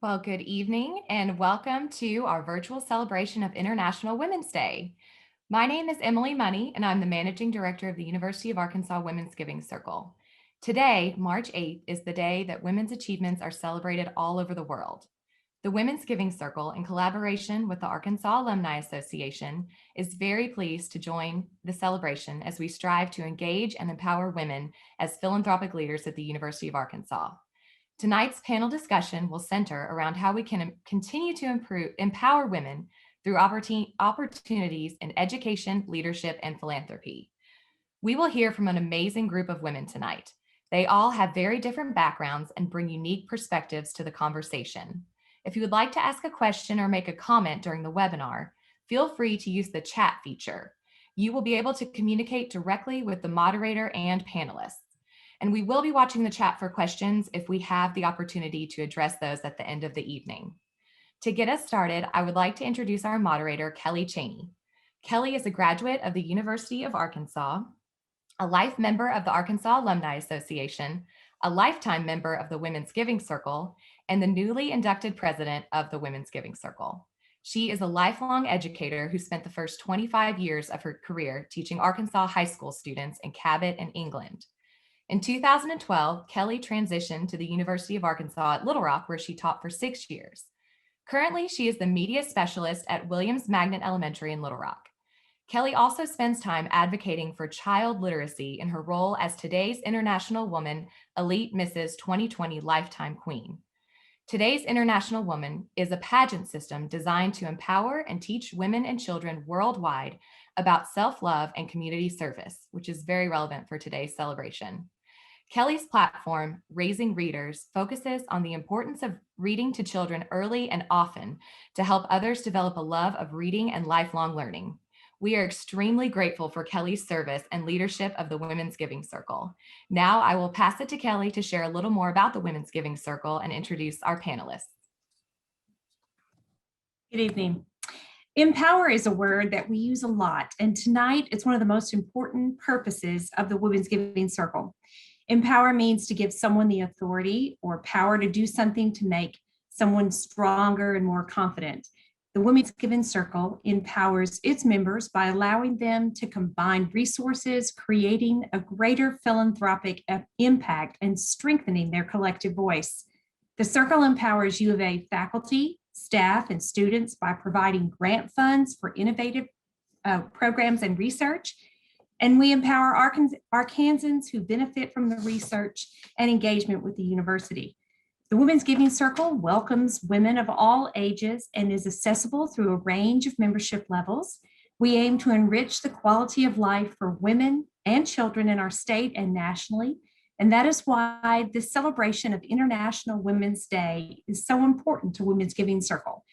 Well, good evening and welcome to our virtual celebration of International Women's Day. My name is Emily Money, and I'm the Managing Director of the University of Arkansas Women's Giving Circle. Today, March 8th, is the day that women's achievements are celebrated all over the world. The Women's Giving Circle, in collaboration with the Arkansas Alumni Association, is very pleased to join the celebration as we strive to engage and empower women as philanthropic leaders at the University of Arkansas. Tonight's panel discussion will center around how we can continue to empower women through opportunities in education, leadership, and philanthropy. We will hear from an amazing group of women tonight. They all have very different backgrounds and bring unique perspectives to the conversation. If you would like to ask a question or make a comment during the webinar, feel free to use the chat feature. You will be able to communicate directly with the moderator and panelists. And we will be watching the chat for questions if we have the opportunity to address those at the end of the evening. To get us started, I would like to introduce our moderator, Kelly Chaney. Kelly is a graduate of the University of Arkansas, a life member of the Arkansas Alumni Association, a lifetime member of the Women's Giving Circle, and the newly inducted president of the Women's Giving Circle. She is a lifelong educator who spent the first 25 years of her career teaching Arkansas high school students in Cabot and England. In 2012, Kelly transitioned to the University of Arkansas at Little Rock, where she taught for 6 years. Currently, she is the media specialist at Williams Magnet Elementary in Little Rock. Kelly also spends time advocating for child literacy in her role as today's International Woman Elite Mrs. 2020 Lifetime Queen. Today's International Woman is a pageant system designed to empower and teach women and children worldwide about self-love and community service, which is very relevant for today's celebration. Kelly's platform, Raising Readers, focuses on the importance of reading to children early and often to help others develop a love of reading and lifelong learning. We are extremely grateful for Kelly's service and leadership of the Women's Giving Circle. Now I will pass it to Kelly to share a little more about the Women's Giving Circle and introduce our panelists. Good evening. Empower is a word that we use a lot, and tonight it's one of the most important purposes of the Women's Giving Circle. Empower means to give someone the authority or power to do something to make someone stronger and more confident. The Women's Giving Circle empowers its members by allowing them to combine resources, creating a greater philanthropic impact and strengthening their collective voice. The Circle empowers U of A faculty, staff, and students by providing grant funds for innovative programs and research. And we empower Arkansans who benefit from the research and engagement with the university. The Women's Giving Circle welcomes women of all ages and is accessible through a range of membership levels. We aim to enrich the quality of life for women and children in our state and nationally. And that is why this celebration of International Women's Day is so important to Women's Giving Circle.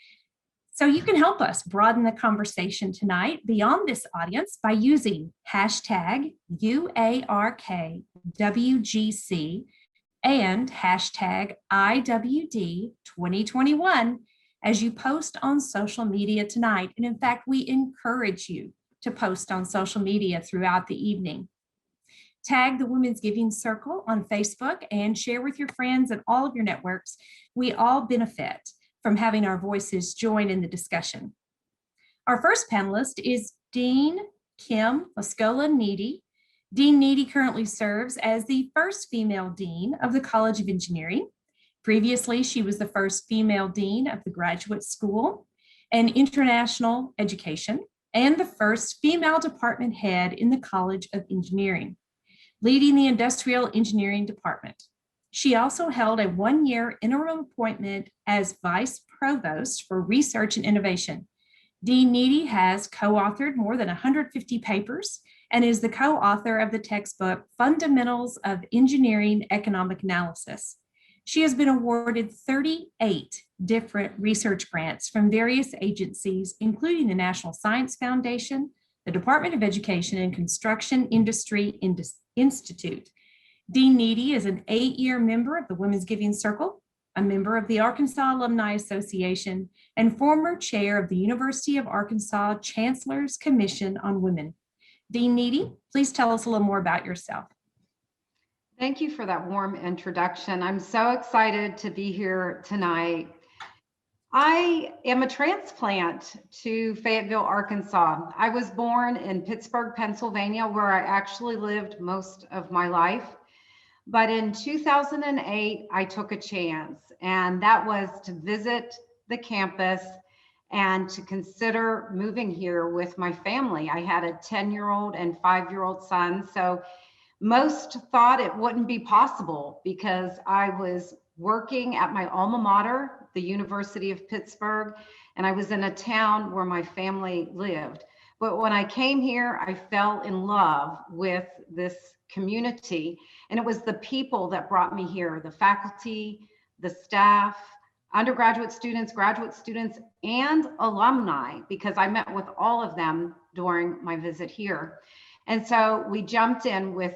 So you can help us broaden the conversation tonight beyond this audience by using hashtag UARKWGC and hashtag IWD 2021 as you post on social media tonight. And in fact, we encourage you to post on social media throughout the evening. Tag the Women's Giving Circle on Facebook and share with your friends and all of your networks. We all benefit from having our voices join in the discussion. Our first panelist is Dean Kim Lascola-Needy. Dean Needy currently serves as the first female dean of the College of Engineering. Previously, she was the first female dean of the Graduate School and International Education and the first female department head in the College of Engineering, leading the Industrial Engineering Department. She also held a one-year interim appointment as Vice Provost for Research and Innovation. Dean Needy has co-authored more than 150 papers and is the co-author of the textbook Fundamentals of Engineering Economic Analysis. She has been awarded 38 different research grants from various agencies, including the National Science Foundation, the Department of Education and Construction Industry Institute. Dean Needy is an 8-year member of the Women's Giving Circle, a member of the Arkansas Alumni Association, and former chair of the University of Arkansas Chancellor's Commission on Women. Dean Needy, please tell us a little more about yourself. Thank you for that warm introduction. I'm so excited to be here tonight. I am a transplant to Fayetteville, Arkansas. I was born in Pittsburgh, Pennsylvania, where I actually lived most of my life. But in 2008, I took a chance, and that was to visit the campus and to consider moving here with my family. I had a 10-year-old and 5-year-old son. So most thought it wouldn't be possible because I was working at my alma mater, the University of Pittsburgh, and I was in a town where my family lived. But when I came here, I fell in love with this community, and it was the people that brought me here, the faculty, the staff, undergraduate students, graduate students, and alumni, because I met with all of them during my visit here. And so we jumped in with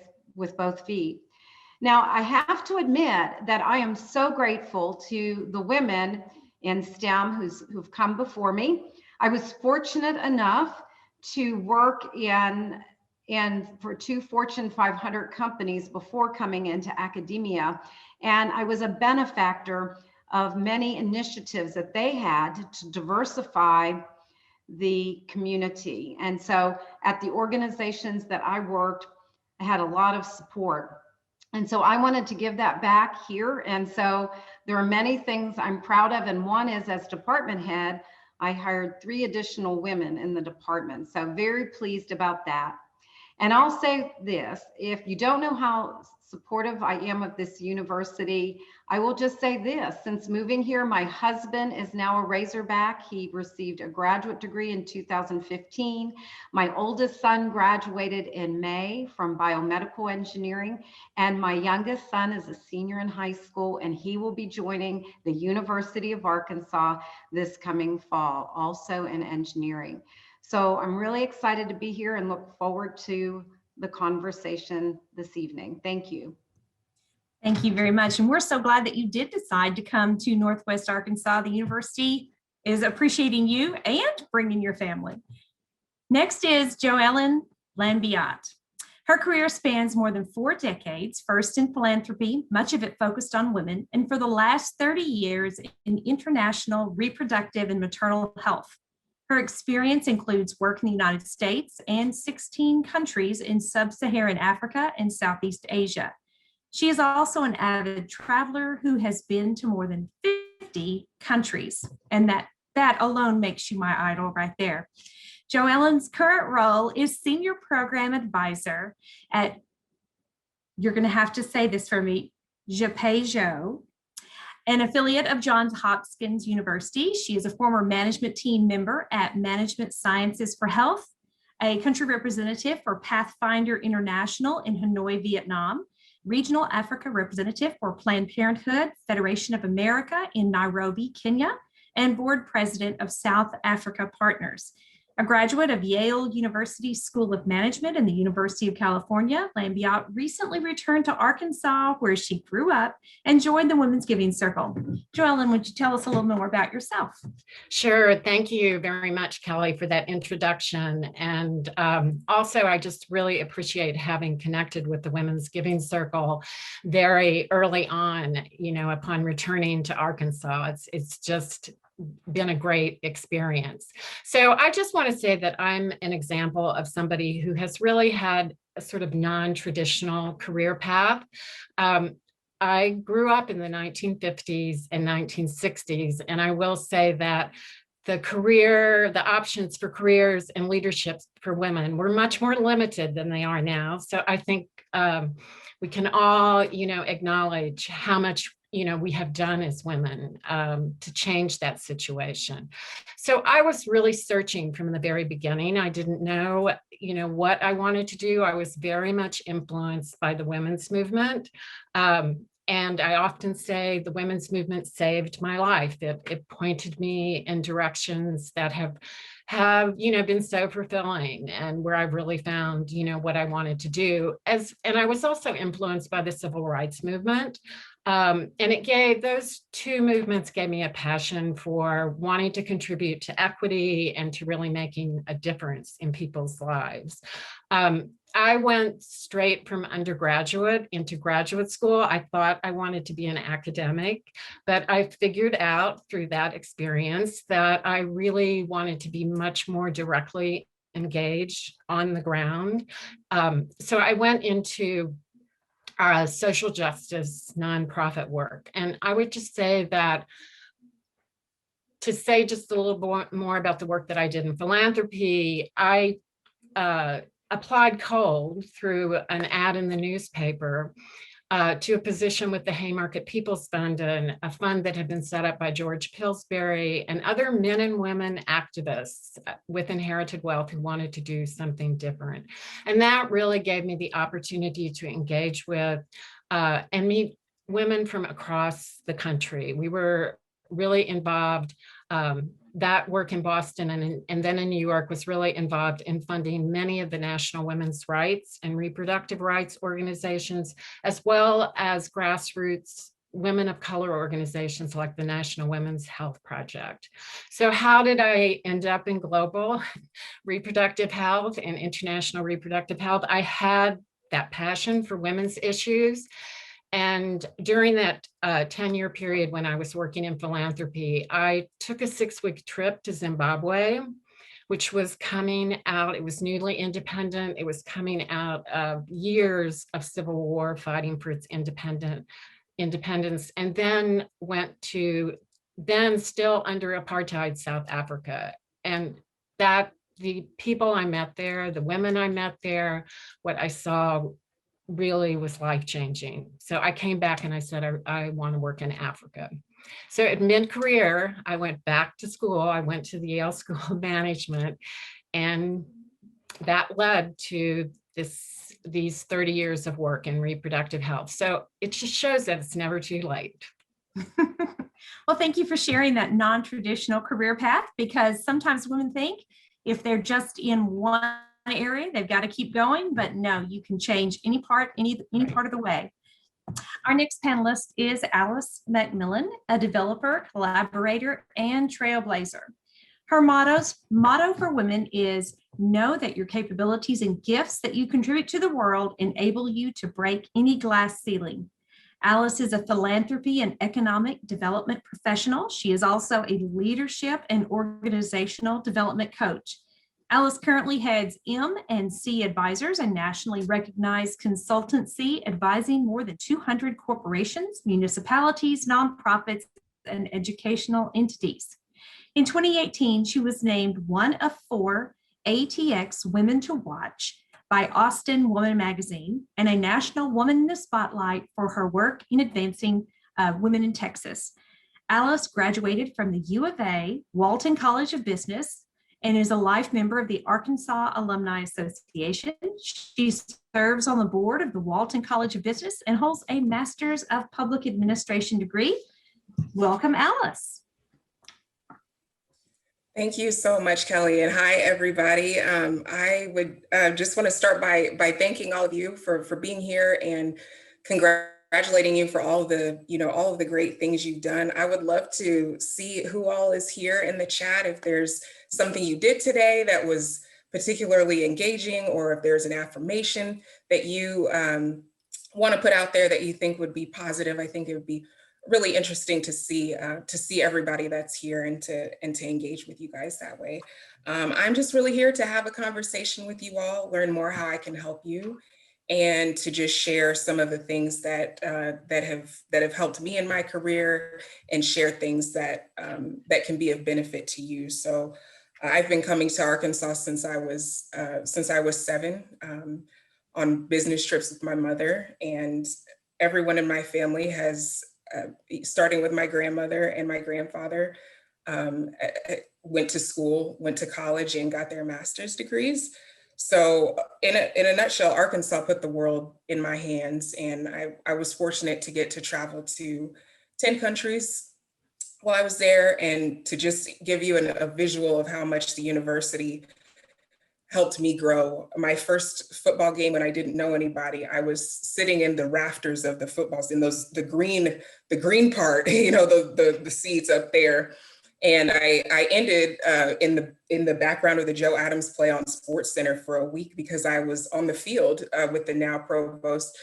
both feet. Now, I have to admit that I am so grateful to the women in STEM who've come before me. I was fortunate enough to work in for 2 Fortune 500 companies before coming into academia. And I was a benefactor of many initiatives that they had to diversify the community. And so at the organizations that I worked, I had a lot of support. And so I wanted to give that back here. And so there are many things I'm proud of. And one is, as department head, I hired 3 additional women in the department. So very pleased about that. And I'll say this, if you don't know how supportive I am of this university, I will just say this: since moving here, my husband is now a Razorback. He received a graduate degree in 2015. My oldest son graduated in May from biomedical engineering, and my youngest son is a senior in high school, and he will be joining the University of Arkansas this coming fall, also in engineering. So I'm really excited to be here and look forward to the conversation this evening. Thank you. Thank you very much. And we're so glad that you did decide to come to Northwest Arkansas. The university is appreciating you and bringing your family. Next is Joellen Lanviat. Her career spans more than 4 decades, first in philanthropy, much of it focused on women, and for the last 30 years in international reproductive and maternal health. Her experience includes work in the United States and 16 countries in sub-Saharan Africa and Southeast Asia. She is also an avid traveler who has been to more than 50 countries, and that alone makes you my idol right there. Joellen's current role is Senior Program Advisor at, you're going to have to say this for me, JPEJO, an affiliate of Johns Hopkins University. She is a former management team member at Management Sciences for Health, a country representative for Pathfinder International in Hanoi, Vietnam, regional Africa representative for Planned Parenthood Federation of America in Nairobi, Kenya, and board president of South Africa Partners. A graduate of Yale University School of Management and the University of California, Lambiotte recently returned to Arkansas, where she grew up, and joined the Women's Giving Circle. Joellen, would you tell us a little more about yourself? Sure. Thank you very much, Kelly, for that introduction. And also, I just really appreciate having connected with the Women's Giving Circle very early on, upon returning to Arkansas. It's just been a great experience. So I just want to say that I'm an example of somebody who has really had a sort of non-traditional career path. I grew up in the 1950s and 1960s, and I will say that the options for careers and leadership for women were much more limited than they are now. So I think we can all, acknowledge how much we have done as women to change that situation. So I was really searching from the very beginning. I didn't know, what I wanted to do. I was very much influenced by the women's movement. And I often say the women's movement saved my life. It pointed me in directions that have been so fulfilling, and where I've really found, what I wanted to do. And I was also influenced by the civil rights movement. And those 2 movements gave me a passion for wanting to contribute to equity and to really making a difference in people's lives. I went straight from undergraduate into graduate school. I thought I wanted to be an academic, but I figured out through that experience that I really wanted to be much more directly engaged on the ground. So I went into social justice nonprofit work. And I would just say that, to say just a little more about the work that I did in philanthropy, I applied cold through an ad in the newspaper to a position with the Haymarket People's Fund, and a fund that had been set up by George Pillsbury and other men and women activists with inherited wealth who wanted to do something different. And that really gave me the opportunity to engage with and meet women from across the country. We were really involved. That work in Boston and then in New York was really involved in funding many of the national women's rights and reproductive rights organizations, as well as grassroots women of color organizations like the National Women's Health Project. So how did I end up in global reproductive health and international reproductive health? I had that passion for women's issues. And during that 10-year period when I was working in philanthropy, I took a 6-week trip to Zimbabwe, which was coming out, it was newly independent. It was coming out of years of civil war fighting for its independence, and then went to then still under apartheid South Africa. And that the people I met there, the women I met there, what I saw really was life-changing. So I came back and I said, I want to work in Africa. So at mid-career, I went back to school. I went to the Yale School of Management, and that led to these 30 years of work in reproductive health. So it just shows that it's never too late. Well, thank you for sharing that non-traditional career path, because sometimes women think if they're just in one area, they've got to keep going, but no, you can change any part of the way. Our next panelist is Lisey McKinnon, a developer, collaborator, and trailblazer. Her motto for women is know that your capabilities and gifts that you contribute to the world enable you to break any glass ceiling. Lisey is a philanthropy and economic development professional. She is also a leadership and organizational development coach. Lisey currently heads M&C Advisors, a nationally recognized consultancy advising more than 200 corporations, municipalities, nonprofits, and educational entities. In 2018, she was named one of 4 ATX Women to Watch by Austin Woman Magazine and a National Woman in the Spotlight for her work in advancing women in Texas. Lisey graduated from the U of A, Walton College of Business, and is a life member of the Arkansas Alumni Association. She serves on the board of the Walton College of Business and holds a Master's of Public Administration degree. Welcome, Lisey. Thank you so much, Kelly, and hi, everybody. I would just want to start by thanking all of you for being here and congratulating you for all of the great things you've done. I would love to see who all is here in the chat. If there's something you did today that was particularly engaging, or if there's an affirmation that you want to put out there that you think would be positive, I think it would be really interesting to see everybody that's here and to engage with you guys that way. I'm just really here to have a conversation with you all, learn more how I can help you, and to just share some of the things that have helped me in my career, and share things that can be of benefit to you. So I've been coming to Arkansas since I was 7 on business trips with my mother, and everyone in my family has, starting with my grandmother and my grandfather, went to school, went to college, and got their master's degrees. So in a nutshell, Arkansas put the world in my hands, and I was fortunate to get to travel to 10 countries while I was there, and to just give you a visual of how much the university helped me grow. My first football game, when I didn't know anybody, I was sitting in the rafters of the footballs, in the green part, the seats up there. And I ended in the background of the Joe Adams play on Sports Center for a week because I was on the field with the now provost,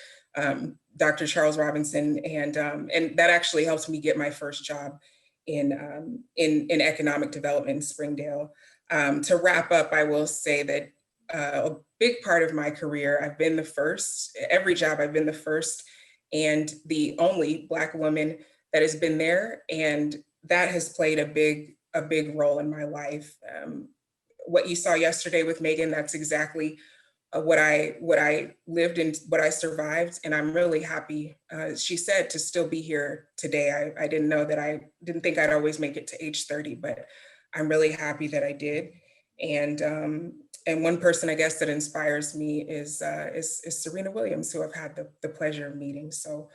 Dr. Charles Robinson, and that actually helped me get my first job in economic development in Springdale. To wrap up, I will say that a big part of my career, I've been the first. Every job, I've been the first and the only Black woman that has been there, and that has played a big role in my life. What you saw yesterday with Megan, that's exactly what I lived and what I survived, and I'm really happy. She said to still be here today. I didn't know that. I didn't think I'd always make it to age 30, but I'm really happy that I did. And one person, I guess, that inspires me is Serena Williams, who I've had the pleasure of meeting. So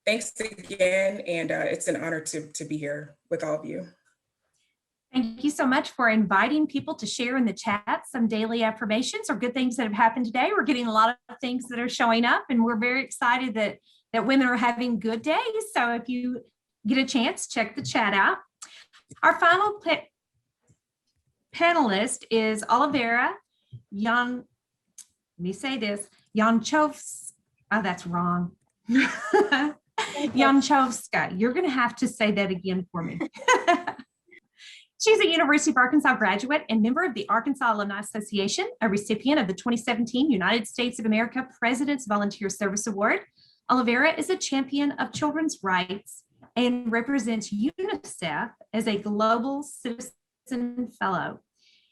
thanks again, and it's an honor to be here with all of you. Thank you so much for inviting people to share in the chat some daily affirmations or good things that have happened today. We're getting a lot of things that are showing up, and we're very excited that women are having good days. So if you get a chance, check the chat out. Our final panelist is Olivera Jankovska. Oh, that's wrong. Jankovska. You're going to have to say that again for me. She's a University of Arkansas graduate and member of the Arkansas Alumni Association, a recipient of the 2017 United States of America President's Volunteer Service Award. Olivera is a champion of children's rights and represents UNICEF as a Global Citizen Fellow.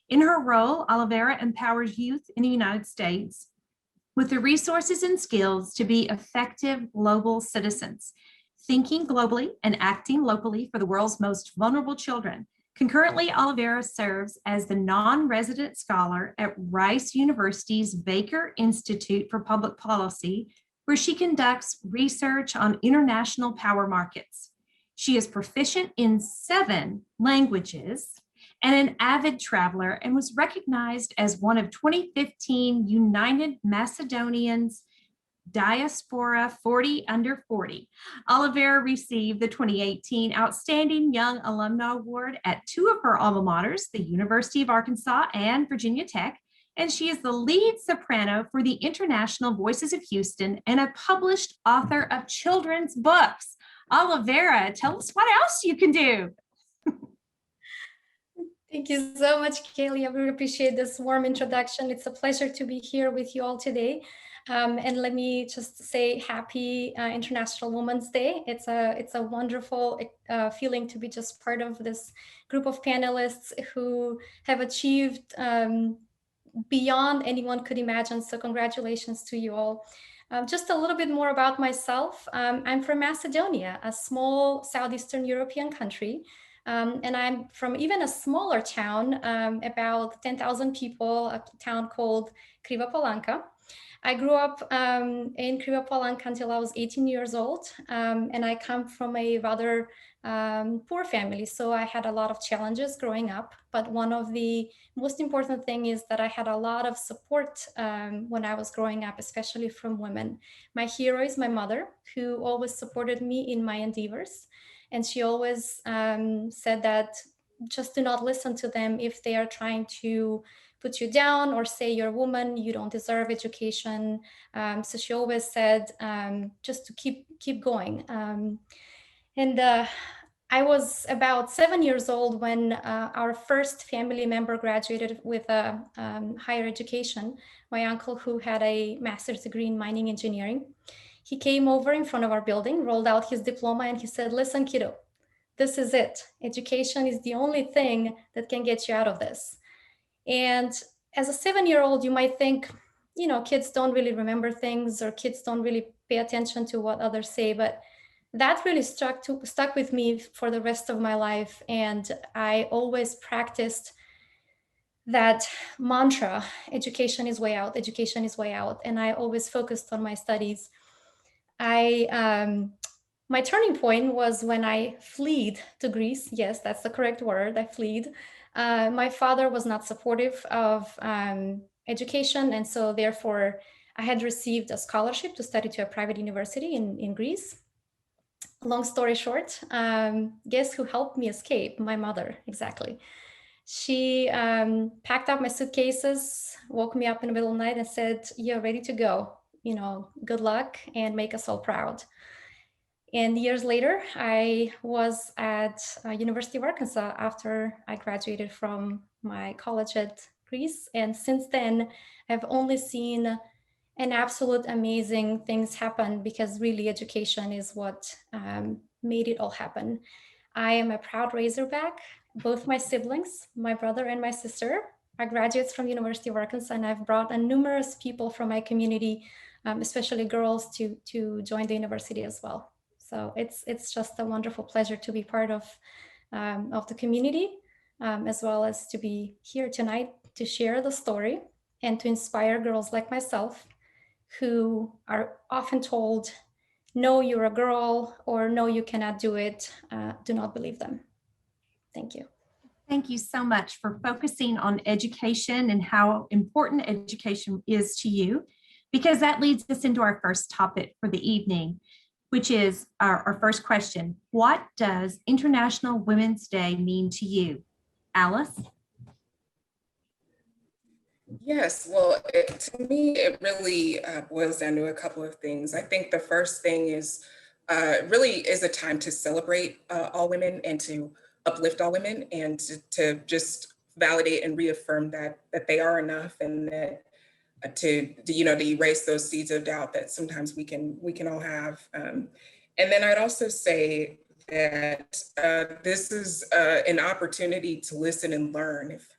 In her role, Olivera empowers youth in the United States with the resources and skills to be effective global citizens, thinking globally and acting locally for the world's most vulnerable children. Concurrently, Olivera serves as the non-resident scholar at Rice University's Baker Institute for Public Policy, where she conducts research on international power markets. She is proficient in 7 languages and an avid traveler, and was recognized as one of 2015 United Macedonians Diaspora 40 Under 40. Olivera received the 2018 Outstanding Young Alumna Award at 2 of her alma maters, the University of Arkansas and Virginia Tech, and she is the lead soprano for the International Voices of Houston and a published author of children's books. Olivera, tell us what else you can do. Thank you so much, Kaylee. I really appreciate this warm introduction. It's a pleasure to be here with you all today. And let me just say happy International Women's Day. It's a wonderful feeling to be just part of this group of panelists who have achieved beyond anyone could imagine. So congratulations to you all. Just a little bit more about myself. I'm from Macedonia, a small Southeastern European country. And I'm from even a smaller town, about 10,000 people, a town called Kriva Palanka. I grew up in Kriva Palanka until I was 18 years old, and I come from a rather poor family, so I had a lot of challenges growing up. But one of the most important thing is that I had a lot of support when I was growing up, especially from women. My hero is my mother, who always supported me in my endeavors. And she always said that just do not listen to them if they are trying to put you down or say you're a woman, you don't deserve education. So she always said just to keep going. I was about 7 years old when our first family member graduated with a higher education. My uncle, who had a master's degree in mining engineering, he came over in front of our building, rolled out his diploma, and he said, "Listen, kiddo, this is it. Education is the only thing that can get you out of this." And as a 7-year-old, you might think, you know, kids don't really remember things, or kids don't really pay attention to what others say. But that really stuck with me for the rest of my life. And I always practiced that mantra, education is way out, education is way out. And I always focused on my studies. My turning point was when I fled to Greece. Yes, that's the correct word. I fled. My father was not supportive of education, and so therefore I had received a scholarship to study to a private university in Greece. long story short, guess who helped me escape? My mother, exactly. She packed up my suitcases, woke me up in the middle of the night and said, "You're ready to go. You know, good luck and make us all proud." And years later, I was at University of Arkansas after I graduated from my college at Greece. And since then, I've only seen an absolute amazing things happen, because really education is what made it all happen. I am a proud Razorback. Both my siblings, my brother and my sister, are graduates from University of Arkansas, and I've brought numerous people from my community, especially girls, to join the university as well. So it's just a wonderful pleasure to be part of the community, as well as to be here tonight to share the story and to inspire girls like myself who are often told, "No, you're a girl," or "No, you cannot do it." Do not believe them. Thank you. Thank you so much for focusing on education and how important education is to you, because that leads us into our first topic for the evening, which is our first question. What does International Women's Day mean to you? Alice? Yes, well, to me, it really boils down to a couple of things. I think the first thing is really is a time to celebrate all women and to uplift all women, and to just validate and reaffirm that they are enough, and that to erase those seeds of doubt that sometimes we can all have. And then I'd also say that this is an opportunity to listen and learn. If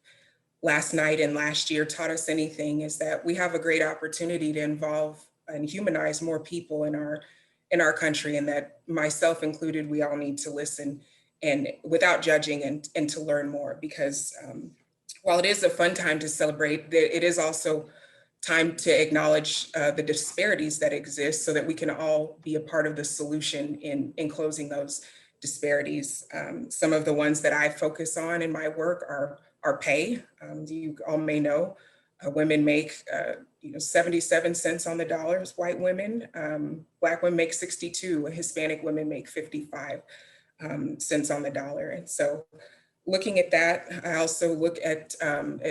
last night and last year taught us anything, is that we have a great opportunity to involve and humanize more people in our country, and that, myself included, we all need to listen and without judging, and to learn more, because while it is a fun time to celebrate, it is also time to acknowledge the disparities that exist, so that we can all be a part of the solution in closing those disparities. Some of the ones that I focus on in my work are pay. You all may know women make 77 cents on the dollar as white women. Black women make 62, and Hispanic women make 55 cents on the dollar. And so, looking at that, I also look at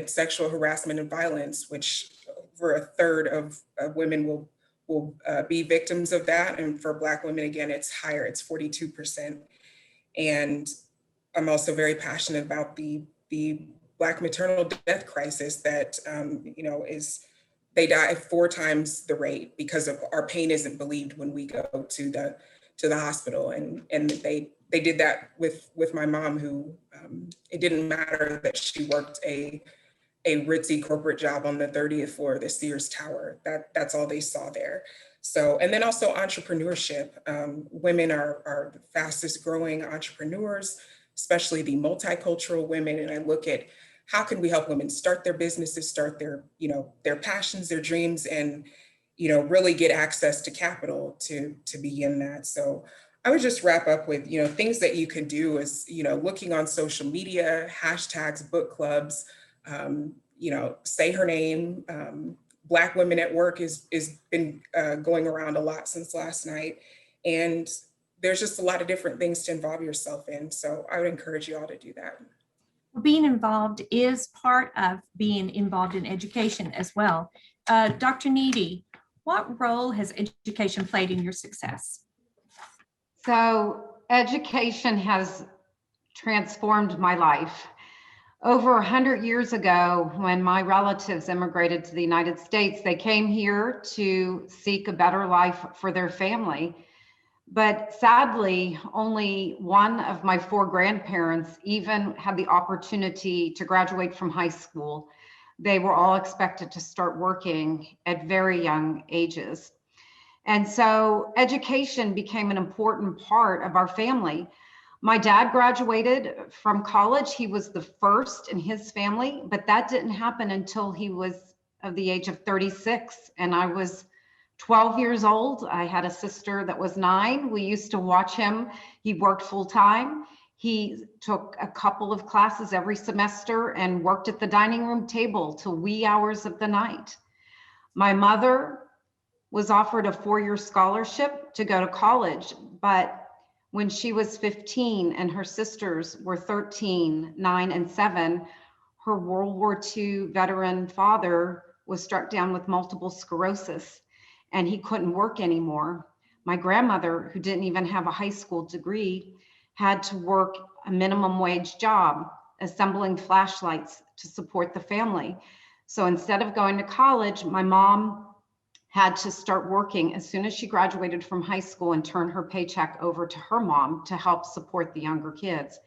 sexual harassment and violence, which over a third of women will be victims of that, and for Black women, again, it's higher. It's 42%. And I'm also very passionate about the Black maternal death crisis that, they die 4 times the rate because of our pain isn't believed when we go to the hospital. And they did that with my mom, who it didn't matter that she worked a ritzy corporate job on the 30th floor of the Sears Tower. That's all they saw there. So, and then also entrepreneurship. Women are the fastest growing entrepreneurs, especially the multicultural women. And I look at how can we help women start their businesses, start their passions, their dreams, and really get access to capital to begin that. So I would just wrap up with things that you can do is looking on social media, hashtags, book clubs, say her name. Black Women at Work is been going around a lot since last night, and there's just a lot of different things to involve yourself in. So I would encourage you all to do that. Being involved is part of being involved in education as well. Dr. Needy, what role has education played in your success? So education has transformed my life. Over 100 years ago, when my relatives immigrated to the United States, they came here to seek a better life for their family. But sadly, only one of my 4 grandparents even had the opportunity to graduate from high school. They were all expected to start working at very young ages. And so education became an important part of our family. My dad graduated from college. He was the first in his family, but that didn't happen until he was of the age of 36. And I was 12 years old. I had a sister that was 9. We used to watch him. He worked full time. He took a couple of classes every semester and worked at the dining room table till wee hours of the night. My mother was offered a 4-year scholarship to go to college, but When she was 15 and her sisters were 13, 9, and 7, her World War II veteran father was struck down with multiple sclerosis and he couldn't work anymore. My grandmother, who didn't even have a high school degree, had to work a minimum wage job assembling flashlights to support the family. So instead of going to college, my mom had to start working as soon as she graduated from high school and turn her paycheck over to her mom to help support the younger kids.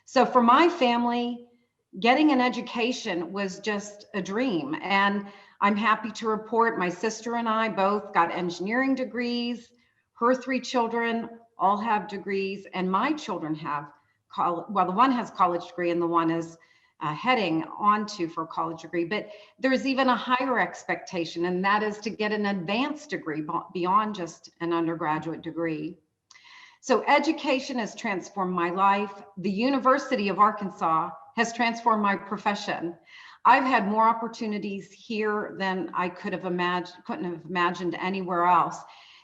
So for my family, getting an education was just a dream. And I'm happy to report my sister and I both got engineering degrees. Her 3 children all have degrees, and my children have college. Well, the one has a college degree and the one is heading on to for a college degree, but there's even a higher expectation, and that is to get an advanced degree beyond just an undergraduate degree. So education has transformed my life. The University of Arkansas has transformed my profession. I've had more opportunities here than I couldn't have imagined anywhere else.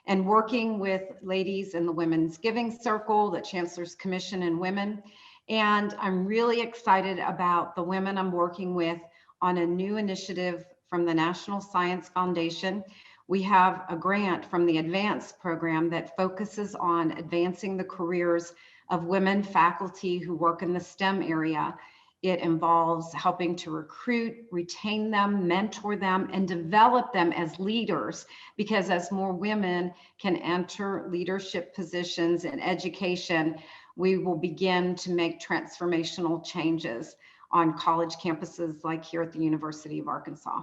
And working with ladies in the Women's Giving Circle, the Chancellor's Commission and Women. And I'm really excited about the women I'm working with on a new initiative from the National Science Foundation. We have a grant from the Advance program that focuses on advancing the careers of women faculty who work in the STEM area. It involves helping to recruit, retain them, mentor them, and develop them as leaders, because as more women can enter leadership positions in education, we will begin to make transformational changes on college campuses like here at the University of Arkansas.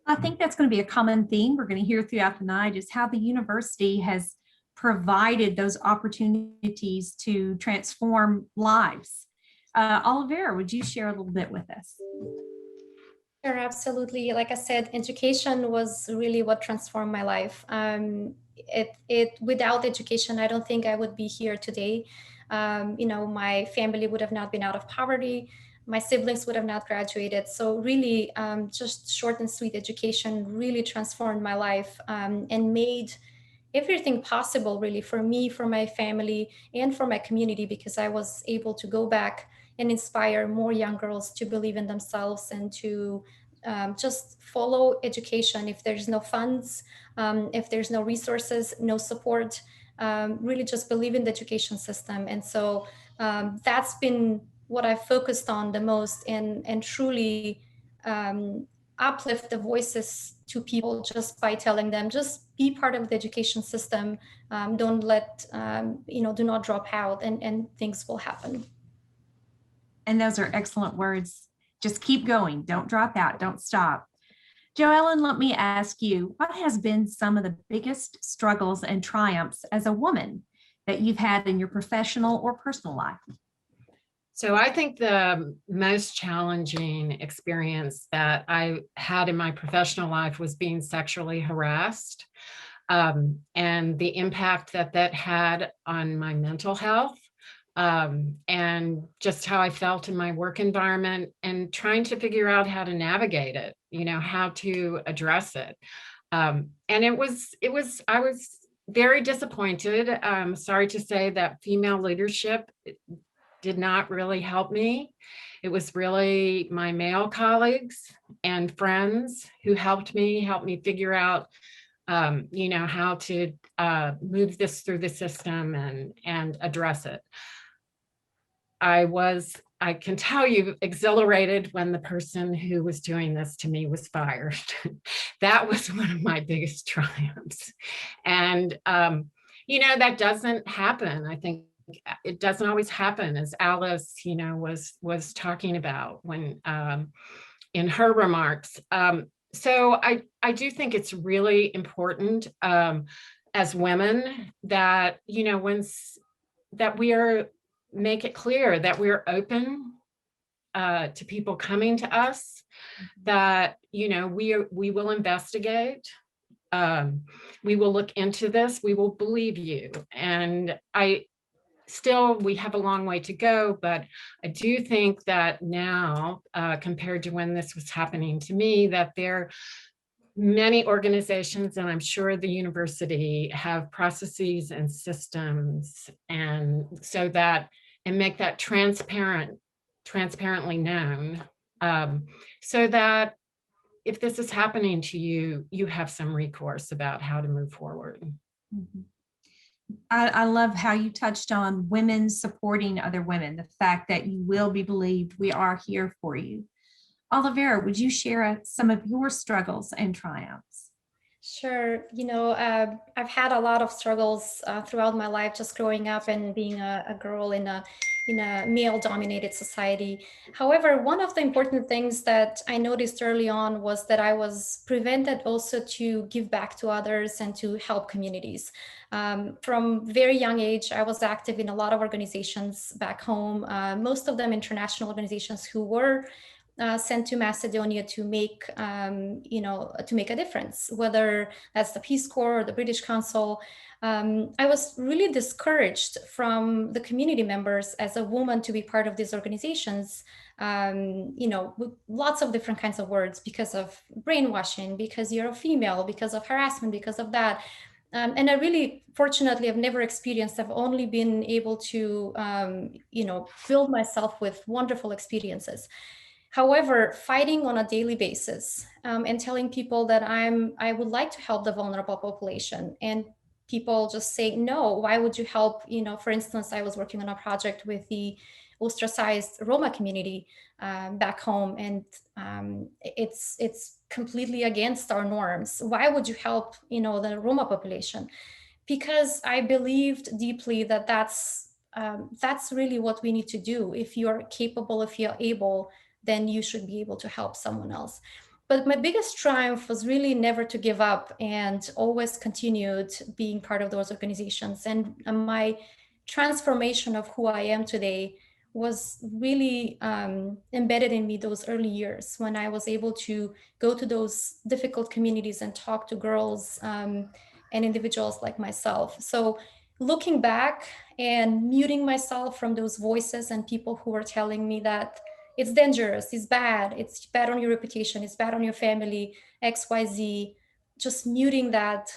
I think that's going to be a common theme we're going to hear throughout the night, is how the university has provided those opportunities to transform lives. Olivera, would you share a little bit with us? Sure, absolutely. Like I said, education was really what transformed my life. Without education, I don't think I would be here today. My family would have not been out of poverty. My siblings would have not graduated. So really, just short and sweet education really transformed my life and made everything possible really for me, for my family, and for my community, because I was able to go back and inspire more young girls to believe in themselves and to just follow education. If there's no funds, if there's no resources, no support, really just believe in the education system. And so that's been what I've focused on the most, and truly uplift the voices to people just by telling them, just be part of the education system. Don't let, do not drop out, and things will happen. And those are excellent words. Just keep going. Don't drop out. Don't stop. Joellen, let me ask you, what has been some of the biggest struggles and triumphs as a woman that you've had in your professional or personal life? So I think the most challenging experience that I had in my professional life was being sexually harassed, and the impact that that had on my mental health, and just how I felt in my work environment, and trying to figure out how to navigate it, how to address it. And I was very disappointed. Sorry to say that female leadership did not really help me. It was really my male colleagues and friends who helped me figure out, how to move this through the system and address it. I can tell you, exhilarated when the person who was doing this to me was fired. That was one of my biggest triumphs. And, that doesn't happen. I think it doesn't always happen, as Alice, was talking about when in her remarks. So I do think it's really important as women that, that we make it clear that we're open to people coming to us, that, we will investigate. We will look into this. We will believe you. And we have a long way to go, but I do think that now, compared to when this was happening to me, that there many organizations, and I'm sure the university, have processes and systems, and so that, and make that transparently known, so that if this is happening to you, you have some recourse about how to move forward. Mhm. I love how you touched on women supporting other women, the fact that you will be believed, we are here for you. Olivera, would you share some of your struggles and triumphs? Sure. I've had a lot of struggles throughout my life, just growing up and being a girl in a male-dominated society. However, one of the important things that I noticed early on was that I was prevented also to give back to others and to help communities. From very young age, I was active in a lot of organizations back home, most of them international organizations who were sent to Macedonia to make, to make a difference, whether that's the Peace Corps or the British Council. I was really discouraged from the community members as a woman to be part of these organizations, with lots of different kinds of words, because of brainwashing, because you're a female, because of harassment, because of that. And I really, fortunately, I've never experienced, I've only been able to, build myself with wonderful experiences. However, fighting on a daily basis and telling people that I would like to help the vulnerable population, and people just say, no, why would you help? For instance, I was working on a project with the ostracized Roma community back home, and it's completely against our norms. Why would you help, the Roma population? Because I believed deeply that that's really what we need to do. If you're capable, if you're able, then you should be able to help someone else. But my biggest triumph was really never to give up, and always continued being part of those organizations. And my transformation of who I am today was really embedded in me those early years, when I was able to go to those difficult communities and talk to girls and individuals like myself. So looking back and muting myself from those voices and people who were telling me that it's dangerous, it's bad on your reputation, it's bad on your family, XYZ, just muting that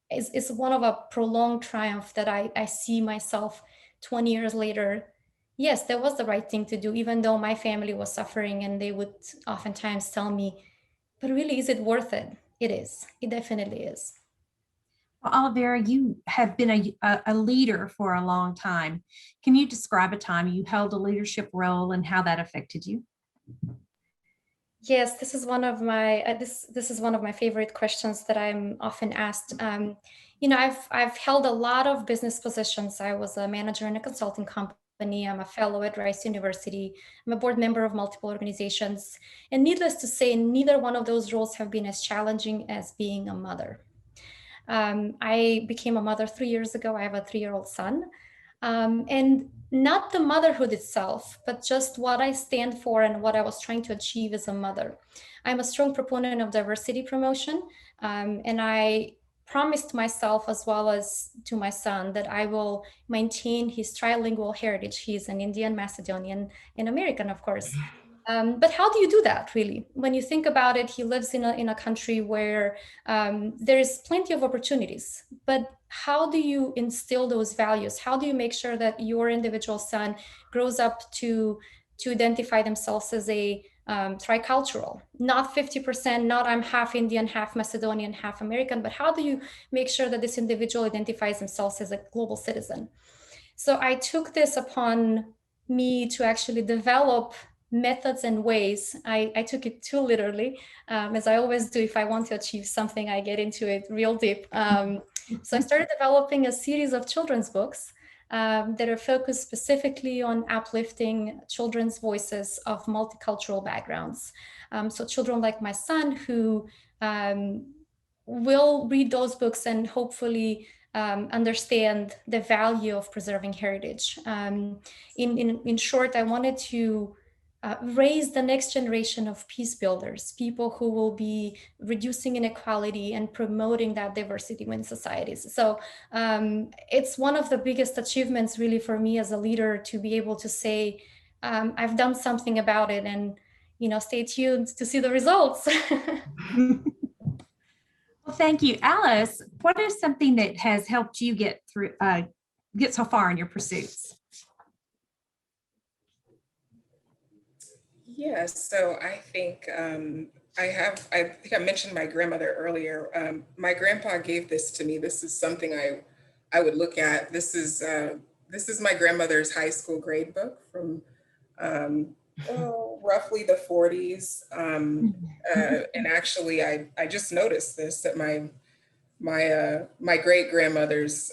is one of a prolonged triumph that I see myself 20 years later. Yes, that was the right thing to do, even though my family was suffering, and they would oftentimes tell me, but really, is it worth it? It is. It definitely is. Well, Olivera, you have been a leader for a long time. Can you describe a time you held a leadership role and how that affected you? Yes, this is one of my this is one of my favorite questions that I'm often asked. I've held a lot of business positions. I was a manager in a consulting company. I'm a fellow at Rice University. I'm a board member of multiple organizations. And needless to say, neither one of those roles have been as challenging as being a mother. I became a mother 3 years ago. I have a 3-year-old son. And not the motherhood itself, but just what I stand for and what I was trying to achieve as a mother. I'm a strong proponent of diversity promotion, and I promised myself, as well as to my son, that I will maintain his trilingual heritage. He's an Indian, Macedonian, and American, of course. But how do you do that, really? When you think about it, he lives in a country where there is plenty of opportunities. But how do you instill those values? How do you make sure that your individual son grows up to identify themselves as a tricultural, not 50%, not I'm half Indian, half Macedonian, half American, but how do you make sure that this individual identifies themselves as a global citizen? So I took this upon me to actually develop methods and ways. I took it too literally, as I always do. If I want to achieve something, I get into it real deep. So I started developing a series of children's books that are focused specifically on uplifting children's voices of multicultural backgrounds. So children like my son, who will read those books and hopefully understand the value of preserving heritage. In short, I wanted to raise the next generation of peace builders, people who will be reducing inequality and promoting that diversity in societies. So it's one of the biggest achievements really for me as a leader, to be able to say, I've done something about it. And stay tuned to see the results. Well, thank you. Alice, what is something that has helped you get so far in your pursuits? Yes, so I think I think I mentioned my grandmother earlier. My grandpa gave this to me. This is something I would look at. This is my grandmother's high school grade book from roughly the 40s. And actually, I just noticed this, that my great grandmother's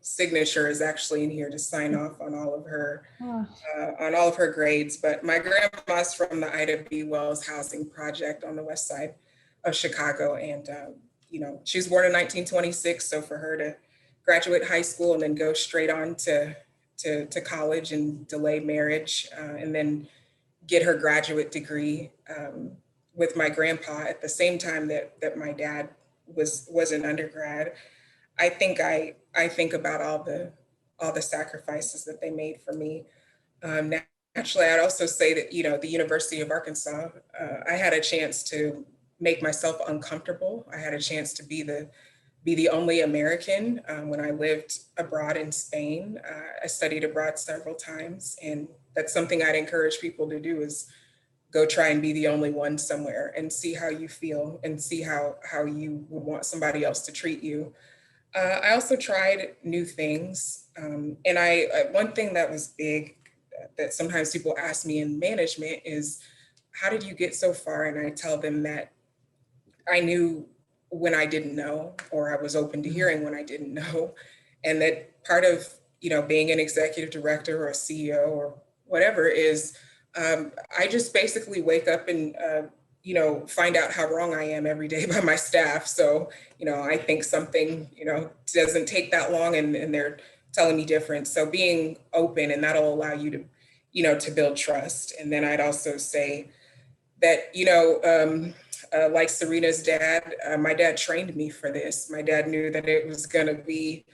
signature is actually in here to sign off on all of her grades. But my grandma's from the Ida B. Wells housing project on the west side of Chicago, and she was born in 1926. So for her to graduate high school and then go straight on to college and delay marriage, and then get her graduate degree with my grandpa at the same time that my dad was an undergrad. I think about all the sacrifices that they made for me. Naturally, I'd also say that the University of Arkansas, I had a chance to make myself uncomfortable. I had a chance to be the only American when I lived abroad in Spain. I studied abroad several times, and that's something I'd encourage people to do, is go try and be the only one somewhere and see how you feel and see how you would want somebody else to treat you. I also tried new things. And one thing that was big that sometimes people ask me in management is, how did you get so far? And I tell them that I knew when I didn't know, or I was open to hearing when I didn't know. And that part of, being an executive director or a CEO or whatever is, I just basically wake up and, find out how wrong I am every day by my staff. So, I think something, doesn't take that long and they're telling me different. So being open, and that'll allow you to, to build trust. And then I'd also say that, like Serena's dad, my dad trained me for this. My dad knew that it was going to be,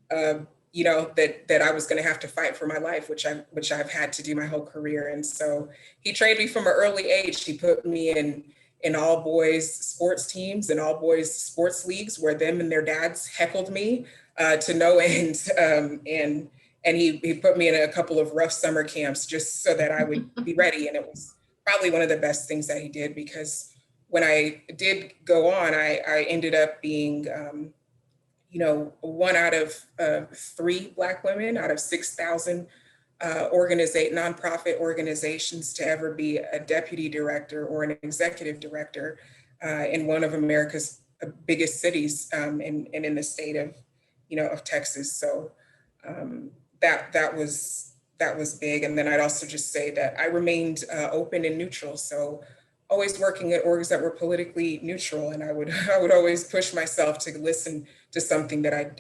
that I was going to have to fight for my life, which I've had to do my whole career. And so he trained me from an early age. He put me in all boys sports teams and all boys sports leagues where them and their dads heckled me to no end. And he put me in a couple of rough summer camps just so that I would be ready. And it was probably one of the best things that he did, because when I did go on, I ended up being, one out of 3 Black women out of 6,000 nonprofit organizations to ever be a deputy director or an executive director in one of America's biggest cities, and in the state of, of Texas. So that was big. And then I'd also just say that I remained open and neutral. So always working at orgs that were politically neutral, and I would always push myself to listen to something that I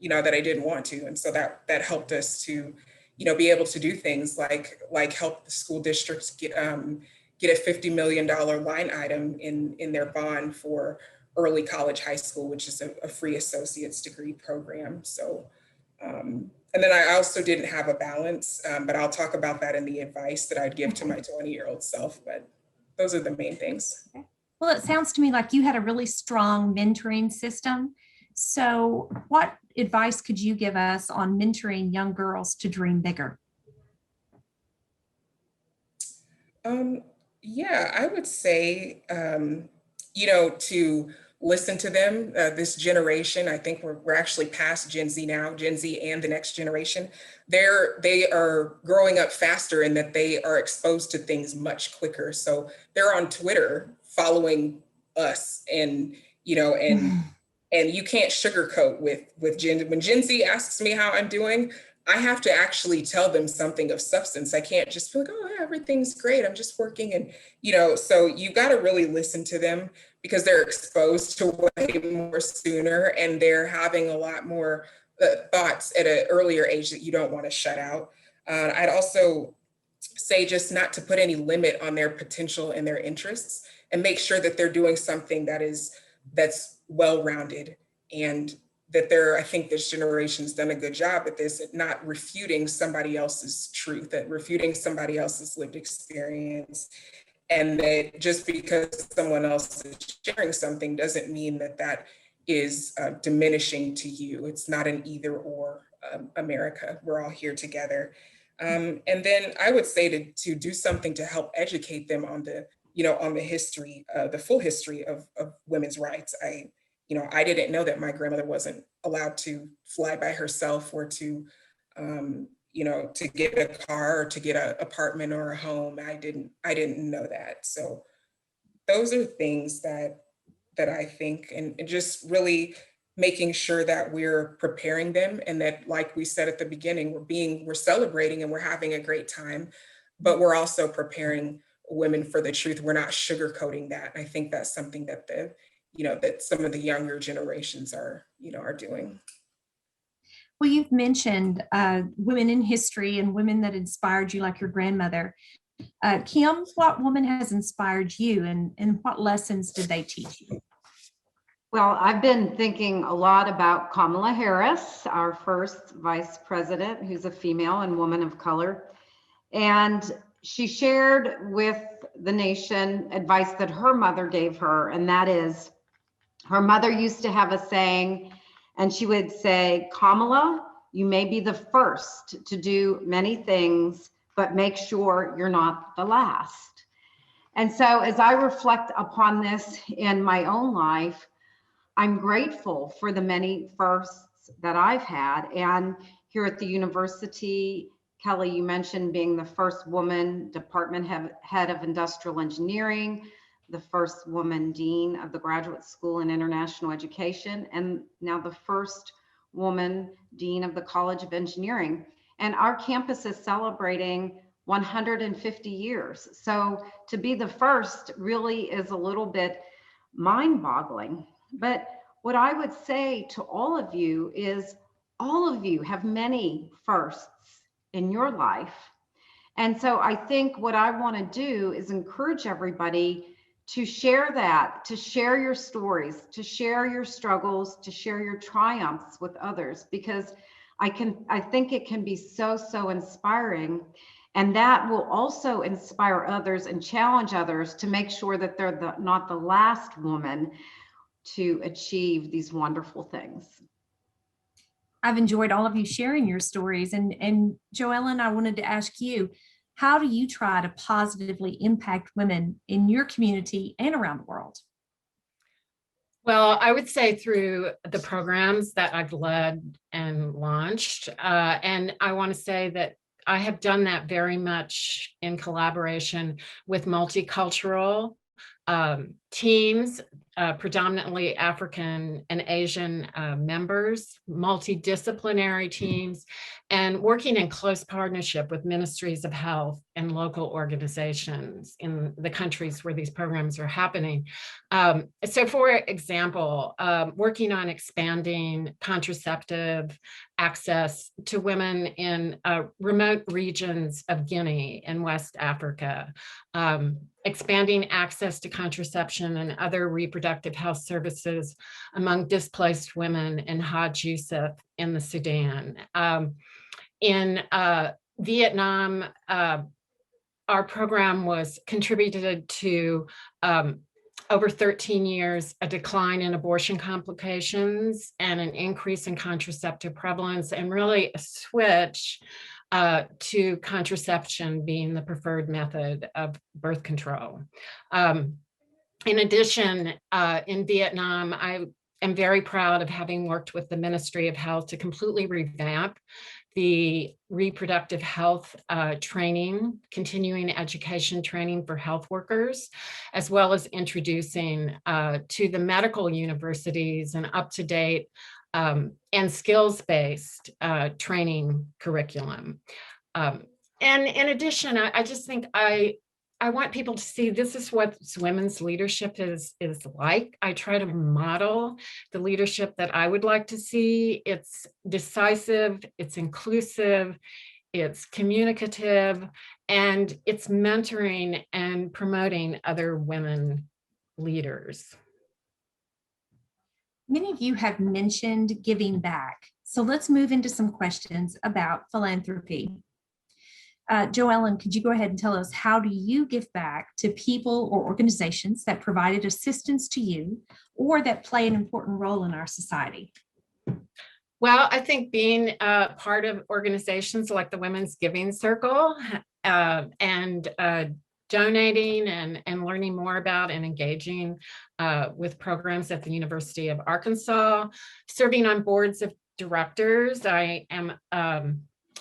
that I didn't want to, and so that helped us to, be able to do things like help the school districts get a $50 million line item in their bond for early college high school, which is a free associate's degree program. So. And then I also didn't have a balance, but I'll talk about that in the advice that I'd give to my 20-year-old self. But those are the main things. Okay. Well, it sounds to me like you had a really strong mentoring system. So what advice could you give us on mentoring young girls to dream bigger? Yeah, I would say, to listen to them. This generation, I think we're actually past Gen Z now, Gen Z and the next generation. They are growing up faster in that they are exposed to things much quicker. So they're on Twitter following us, and you can't sugarcoat with Gen. When Gen Z asks me how I'm doing, I have to actually tell them something of substance. I can't just be like, oh, yeah, everything's great, I'm just working. And, so you got to really listen to them, because they're exposed to way more sooner, and they're having a lot more thoughts at an earlier age that you don't want to shut out. I'd also say just not to put any limit on their potential and their interests, and make sure that they're doing something that's well-rounded and I think this generation's done a good job at this, at not refuting somebody else's truth, at refuting somebody else's lived experience. And that just because someone else is sharing something doesn't mean that that is diminishing to you. It's not an either or America. We're all here together. And then I would say to do something to help educate them on the, on the history, the full history of women's rights. I didn't know that my grandmother wasn't allowed to fly by herself or to, to get a car or to get an apartment or a home. I didn't know that. So those are things that I think, and just really making sure that we're preparing them, and that, like we said at the beginning, we're celebrating and we're having a great time, but we're also preparing women for the truth. We're not sugarcoating that. I think that's something that that some of the younger generations are doing. Well, you've mentioned women in history and women that inspired you, like your grandmother. Kim, what woman has inspired you, and what lessons did they teach you? Well, I've been thinking a lot about Kamala Harris, our first vice president, who's a female and woman of color. And she shared with the nation advice that her mother gave her, and that is, her mother used to have a saying, and she would say, Kamala, you may be the first to do many things, but make sure you're not the last. And so as I reflect upon this in my own life, I'm grateful for the many firsts that I've had. And here at the university, Kelly, you mentioned being the first woman department head of industrial engineering, the first woman dean of the Graduate School in International Education, and now the first woman dean of the College of Engineering. And our campus is celebrating 150 years. So to be the first really is a little bit mind-boggling. But what I would say to all of you is, all of you have many firsts in your life. And so I think what I want to do is encourage everybody to share that, to share your stories, to share your struggles, to share your triumphs with others, because I think it can be so inspiring. And that will also inspire others and challenge others to make sure that they're not the last woman to achieve these wonderful things. I've enjoyed all of you sharing your stories. And Joellen, I wanted to ask you, how do you try to positively impact women in your community and around the world? Well, I would say through the programs that I've led and launched. And I want to say that I have done that very much in collaboration with multicultural teams, predominantly African and Asian members, multidisciplinary teams, and working in close partnership with ministries of health and local organizations in the countries where these programs are happening. So for example, working on expanding contraceptive access to women in remote regions of Guinea and West Africa, expanding access to contraception and other reproductive health services among displaced women in Hajj Yusuf in the Sudan. In Vietnam, our program was contributed to over 13 years, a decline in abortion complications and an increase in contraceptive prevalence, and really a switch to contraception being the preferred method of birth control. In addition, in Vietnam, I am very proud of having worked with the Ministry of Health to completely revamp the reproductive health training, continuing education training for health workers, as well as introducing to the medical universities an up-to-date and skills-based training curriculum. And in addition, I just think I want people to see this is what women's leadership is like. I try to model the leadership that I would like to see. It's decisive, it's inclusive, it's communicative, and it's mentoring and promoting other women leaders. Many of you have mentioned giving back. So let's move into some questions about philanthropy. Joellen, could you go ahead and tell us, how do you give back to people or organizations that provided assistance to you or that play an important role in our society? Well, I think being part of organizations like the Women's Giving Circle and donating and learning more about and engaging with programs at the University of Arkansas, serving on boards of directors. I am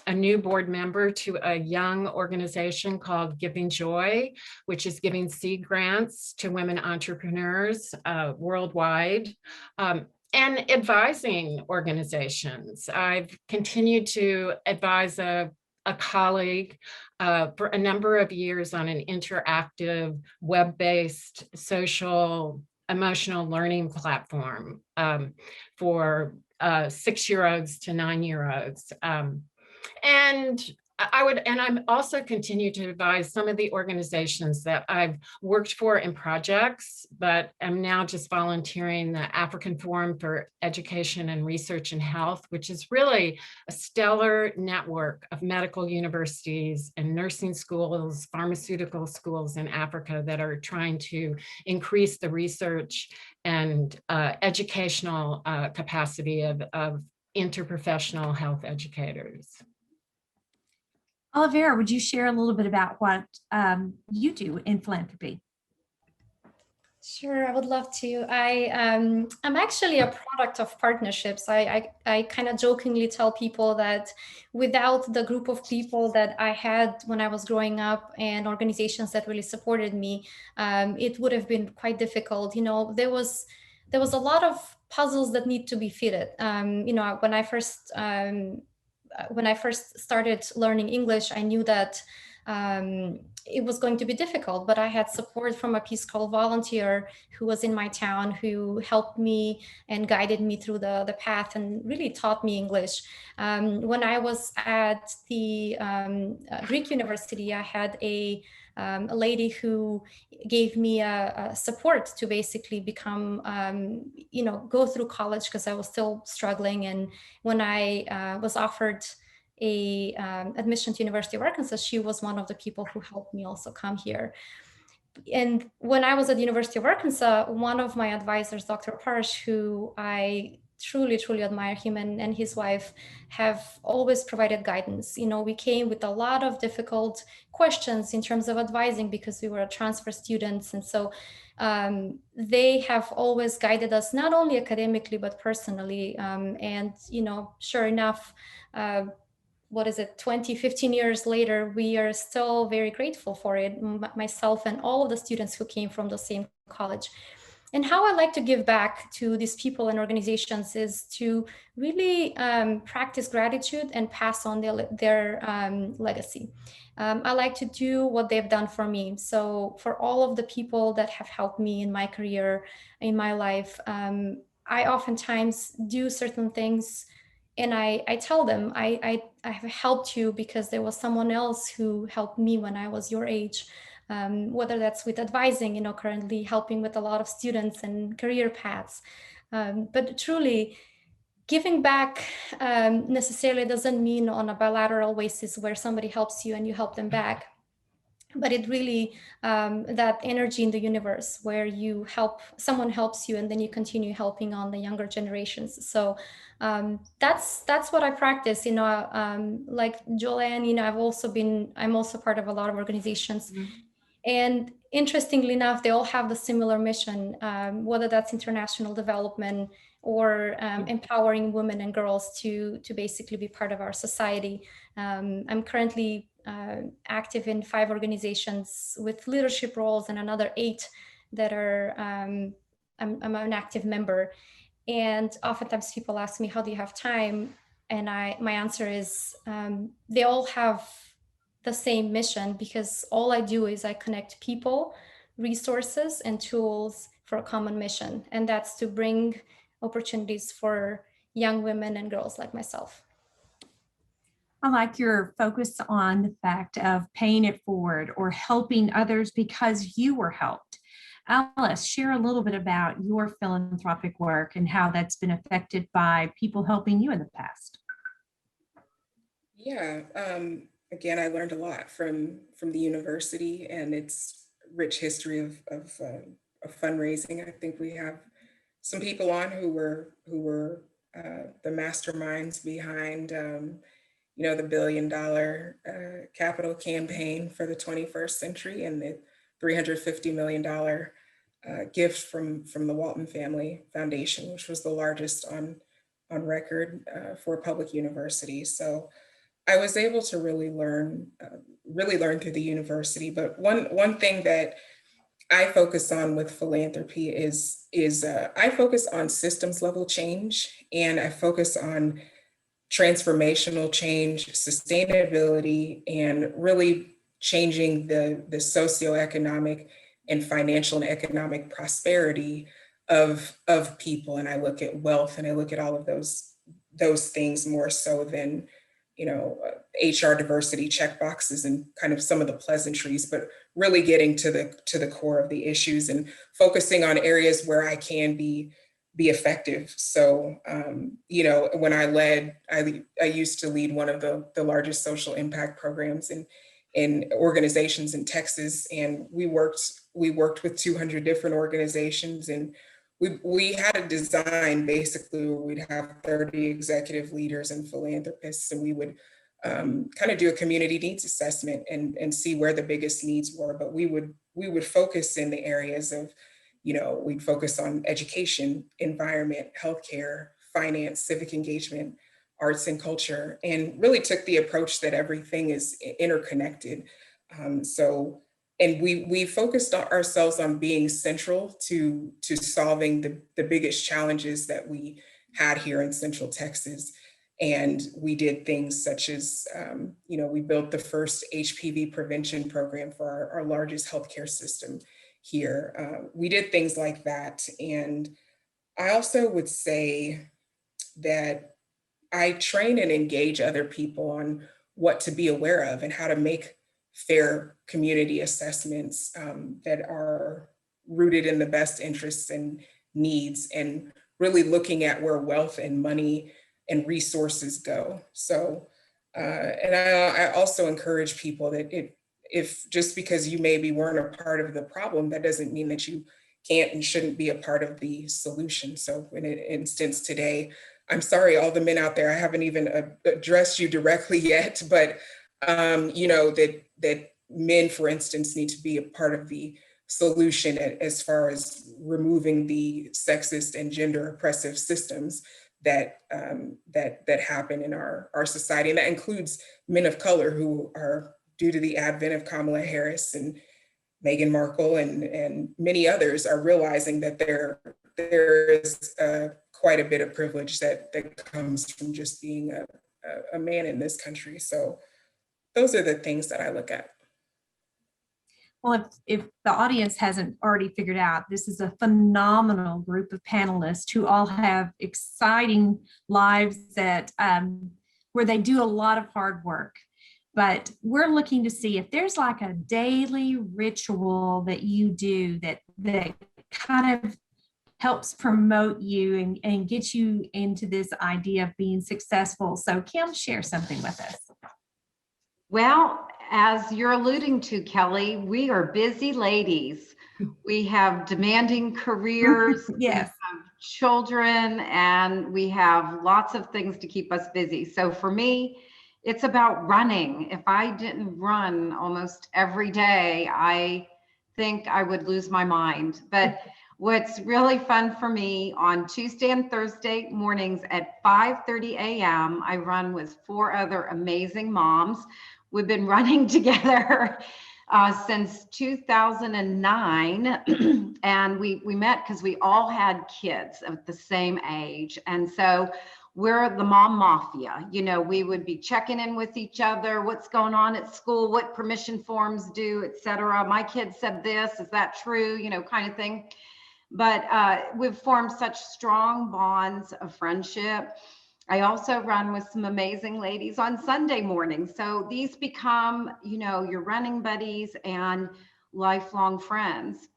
a new board member to a young organization called Giving Joy, which is giving seed grants to women entrepreneurs worldwide. And advising organizations. I've continued to advise a colleague for a number of years on an interactive, web-based social emotional learning platform for 6-year-olds to 9-year-olds. And I'm also continue to advise some of the organizations that I've worked for in projects, but I'm now just volunteering the African Forum for Education and Research in Health, which is really a stellar network of medical universities and nursing schools, pharmaceutical schools in Africa that are trying to increase the research and educational capacity of interprofessional health educators. Olivera, would you share a little bit about what you do in philanthropy? Sure, I would love to. I'm actually a product of partnerships. I kind of jokingly tell people that without the group of people that I had when I was growing up and organizations that really supported me, it would have been quite difficult. You know, there was a lot of puzzles that need to be fitted. You know, when I first started learning English, I knew that it was going to be difficult, but I had support from a Peace Corps volunteer who was in my town, who helped me and guided me through the path and really taught me English. When I was at the Greek university, I had a lady who gave me a support to basically become, you know, go through college because I was still struggling. And when I was offered a admission to University of Arkansas, she was one of the people who helped me also come here. And when I was at the University of Arkansas, one of my advisors, Dr. Parsh, who I truly, truly admire him and his wife, have always provided guidance. You know, we came with a lot of difficult questions in terms of advising because we were transfer students. And so they have always guided us, not only academically, but personally. And, you know, sure enough, 15 years later, we are still very grateful for it, myself and all of the students who came from the same college. And how I like to give back to these people and organizations is to really practice gratitude and pass on their legacy. I like to do what they've done for me. So for all of the people that have helped me in my career, in my life, I oftentimes do certain things and I tell them, I have helped you because there was someone else who helped me when I was your age. Whether that's with advising, you know, currently helping with a lot of students and career paths. But truly, giving back necessarily doesn't mean on a bilateral basis where somebody helps you and you help them back. But it really, that energy in the universe where you someone helps you and then you continue helping on the younger generations. So that's what I practice, you know, like Joellen, you know, I'm also part of a lot of organizations. Mm-hmm. And interestingly enough, they all have the similar mission, whether that's international development or empowering women and girls to basically be part of our society. I'm currently active in 5 organizations with leadership roles and another 8 that are, I'm an active member. And oftentimes people ask me, how do you have time? And my answer is, they all have the same mission because all I do is I connect people, resources, and tools for a common mission. And that's to bring opportunities for young women and girls like myself. I like your focus on the fact of paying it forward or helping others because you were helped. Alice, share a little bit about your philanthropic work and how that's been affected by people helping you in the past. Yeah, again, I learned a lot from the university and its rich history of fundraising. I think we have some people on who were the masterminds behind the $1 billion capital campaign for the 21st century and the $350 million gift from the Walton Family Foundation, which was the largest on record for a public university. So I was able to really learn through the university. But one thing that I focus on with philanthropy is I focus on systems level change, and I focus on transformational change, sustainability, and really changing the socioeconomic and financial and economic prosperity of people. And I look at wealth and I look at all of those things more so than HR diversity check boxes and kind of some of the pleasantries, but really getting to the core of the issues and focusing on areas where I can be effective. So, when I used to lead one of the largest social impact programs in organizations in Texas, and we worked with 200 different organizations, and we had a design basically where we'd have 30 executive leaders and philanthropists, and we would kind of do a community needs assessment and see where the biggest needs were. But we would focus in the areas of, we'd focus on education, environment, healthcare, finance, civic engagement, arts and culture, and really took the approach that everything is interconnected. And we focused ourselves on being central to solving the biggest challenges that we had here in Central Texas. And we did things such as, we built the first HPV prevention program for our largest healthcare system here. We did things like that. And I also would say that I train and engage other people on what to be aware of and how to make fair community assessments that are rooted in the best interests and needs, and really looking at where wealth and money and resources go. So, and I also encourage people that if just because you maybe weren't a part of the problem, that doesn't mean that you can't and shouldn't be a part of the solution. So in an instance today, I'm sorry, all the men out there, I haven't even addressed you directly yet, but that men, for instance, need to be a part of the solution as far as removing the sexist and gender oppressive systems that happen in our society. And that includes men of color who are, due to the advent of Kamala Harris and Meghan Markle and many others, are realizing that there is quite a bit of privilege that comes from just being a man in this country. So those are the things that I look at. Well, if the audience hasn't already figured out, this is a phenomenal group of panelists who all have exciting lives that where they do a lot of hard work. But we're looking to see if there's like a daily ritual that you do that kind of helps promote you and get you into this idea of being successful. So Kim, share something with us. Well, as you're alluding to, Kelly, we are busy ladies. We have demanding careers, yes, we have children, and we have lots of things to keep us busy. So for me, it's about running. If I didn't run almost every day, I think I would lose my mind. But what's really fun for me, on Tuesday and Thursday mornings at 5:30 a.m., I run with 4 other amazing moms. We've been running together since 2009, and we met because we all had kids of the same age. And so we're the mom mafia. We would be checking in with each other, what's going on at school, what permission forms do, et cetera. My kid said this, is that true? Kind of thing. But we've formed such strong bonds of friendship. I also run with some amazing ladies on Sunday mornings. So these become, your running buddies and lifelong friends.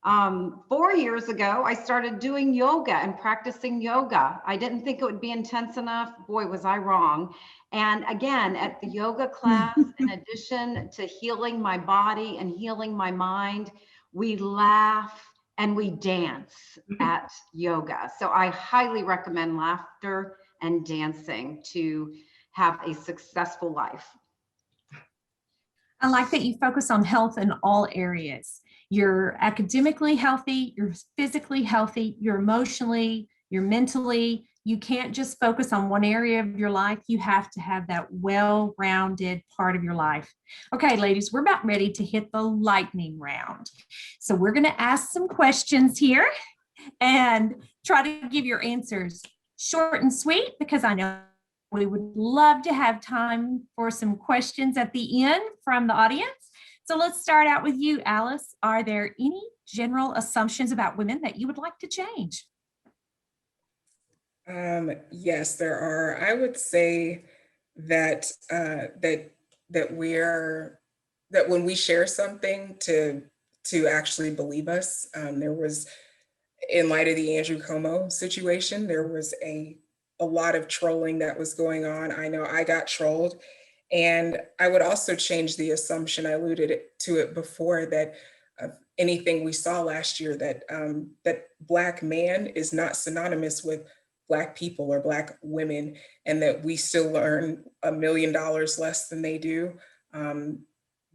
4 years ago, I started doing yoga and practicing yoga. I didn't think it would be intense enough. Boy, was I wrong. And again, at the yoga class, in addition to healing my body and healing my mind, we laugh and we dance at yoga. So I highly recommend laughter and dancing to have a successful life. I like that you focus on health in all areas. You're academically healthy, you're physically healthy, you're emotionally, you're mentally. You can't just focus on one area of your life. You have to have that well-rounded part of your life. Okay, ladies, we're about ready to hit the lightning round. So we're going to ask some questions here and try to give your answers short and sweet, because I know we would love to have time for some questions at the end from the audience. So let's start out with you, Alice. Are there any general assumptions about women that you would like to change? Yes, there are. I would say that that when we share something, to actually believe us. There was, in light of the Andrew Cuomo situation, there was a lot of trolling that was going on. I know I got trolled. And I would also change the assumption, I alluded to it before, that anything we saw last year, that that Black man is not synonymous with Black people or Black women, and that we still earn $1 million less than they do.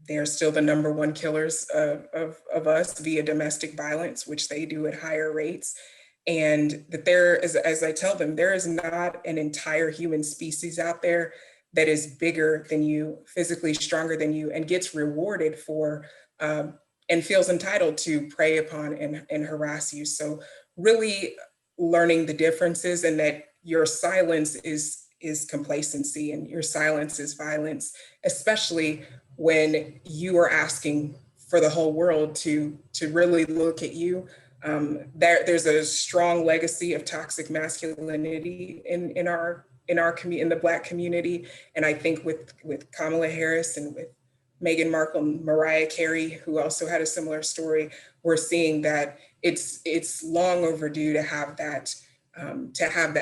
They're still the #1 killers of us via domestic violence, which they do at higher rates. And that there is, as I tell them, there is not an entire human species out there that is bigger than you, physically stronger than you, and gets rewarded for and feels entitled to prey upon and harass you. So really learning the differences, and that your silence is complacency and your silence is violence, especially when you are asking for the whole world to really look at you. There's a strong legacy of toxic masculinity in our community, in the Black community. And I think with Kamala Harris and with Meghan Markle and Mariah Carey, who also had a similar story, we're seeing that it's long overdue to have that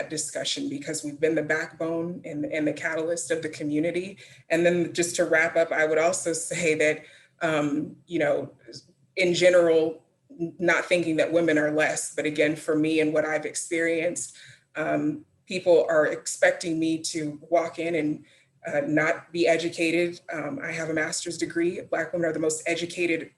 discussion, because we've been the backbone and the catalyst of the community. And then just to wrap up, I would also say that, in general, not thinking that women are less, but again, for me and what I've experienced, people are expecting me to walk in and not be educated. I have a master's degree. Black women are the most educated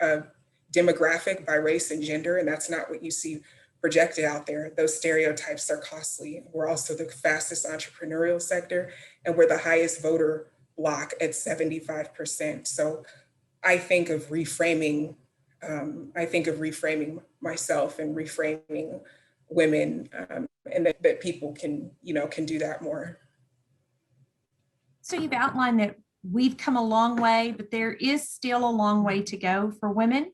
demographic by race and gender, and that's not what you see projected out there. Those stereotypes are costly. We're also the fastest entrepreneurial sector, and we're the highest voter block at 75%. So I think of reframing. I think of reframing myself and reframing women, and that people can do that more. So you've outlined that we've come a long way, but there is still a long way to go for women.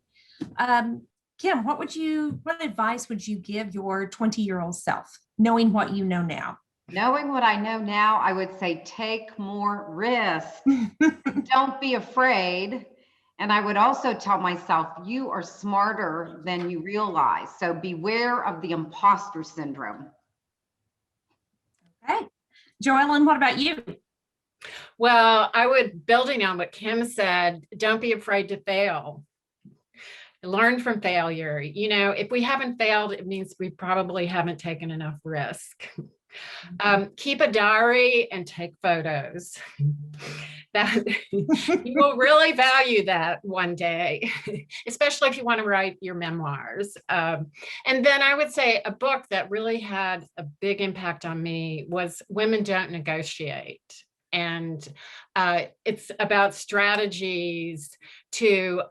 Kim, what advice would you give your 20-year-old self, knowing what you know now? Knowing what I know now, I would say take more risks. Don't be afraid. And I would also tell myself, you are smarter than you realize. So beware of the imposter syndrome. Okay. Joellen, what about you? Well, I would, building on what Kim said, don't be afraid to fail. Learn from failure. If we haven't failed, it means we probably haven't taken enough risk. Keep a diary and take photos. That you will really value that one day, especially if you want to write your memoirs. And then I would say a book that really had a big impact on me was Women Don't Negotiate. And it's about strategies to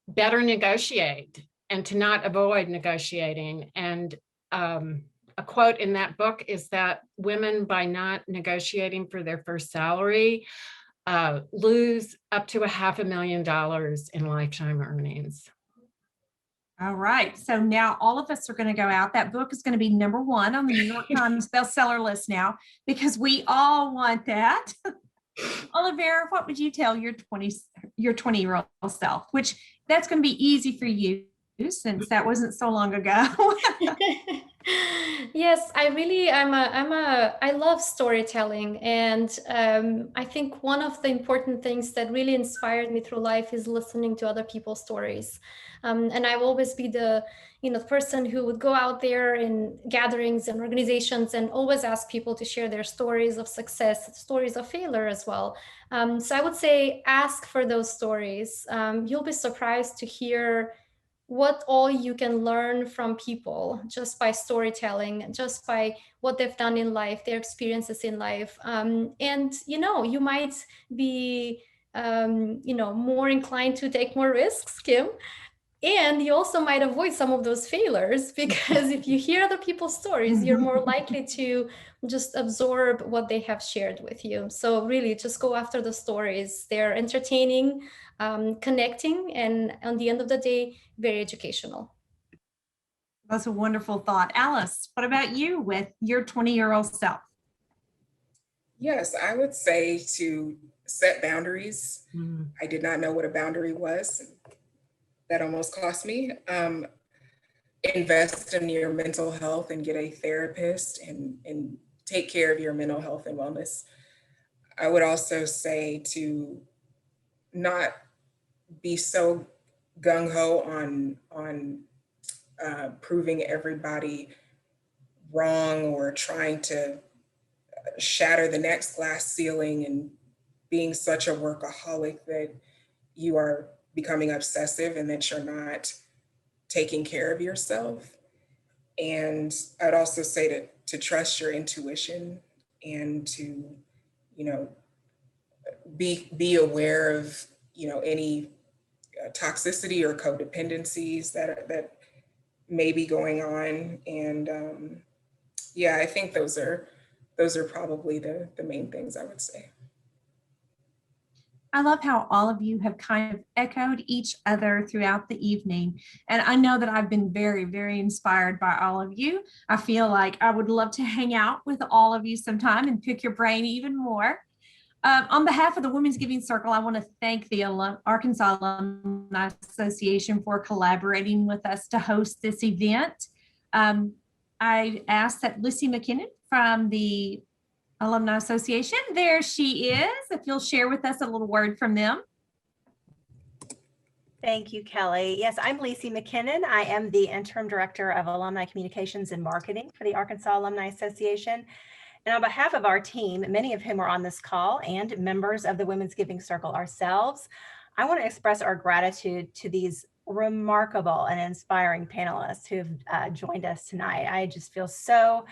better negotiate and to not avoid negotiating. And a quote in that book is that women, by not negotiating for their first salary, lose up to $500,000 in lifetime earnings. All right. So now all of us are going to go out. That book is going to be #1 on the New York Times bestseller list now, because we all want that. Olivera, what would you tell your 20-year-old self? Which that's going to be easy for you Since that wasn't so long ago. Yes, I love storytelling. And I think one of the important things that really inspired me through life is listening to other people's stories. And I will always be the person who would go out there in gatherings and organizations and always ask people to share their stories of success, stories of failure as well. So I would say ask for those stories. You'll be surprised to hear what all you can learn from people just by storytelling, just by what they've done in life, their experiences in life. And you might be more inclined to take more risks, Kim. And you also might avoid some of those failures, because if you hear other people's stories, you're more likely to just absorb what they have shared with you. So really just go after the stories. They're entertaining, connecting, and on the end of the day, very educational. That's a wonderful thought. Alice, what about you with your 20-year-old self? Yes, I would say to set boundaries. I did not know what a boundary was. That almost cost me. Invest in your mental health and get a therapist and take care of your mental health and wellness. I would also say to not be so gung-ho on proving everybody wrong or trying to shatter the next glass ceiling and being such a workaholic that you are becoming obsessive and that you're not taking care of yourself. And I'd also say to trust your intuition and to, be aware of, any toxicity or codependencies that may be going on. And yeah, I think those are probably the main things I would say. I love how all of you have kind of echoed each other throughout the evening. And I know that I've been very, very inspired by all of you. I feel like I would love to hang out with all of you sometime and pick your brain even more. On behalf of the Women's Giving Circle, I want to thank the Arkansas Alumni Association for collaborating with us to host this event. I asked that Lisey Mckinnon from the Alumni Association, there she is, if you'll share with us a little word from them. Thank you, Kelly. Yes, I'm Lisey Mckinnon. I am the Interim Director of Alumni Communications and Marketing for the Arkansas Alumni Association. And on behalf of our team, many of whom are on this call and members of the Women's Giving Circle ourselves, I want to express our gratitude to these remarkable and inspiring panelists who've joined us tonight. I just feel so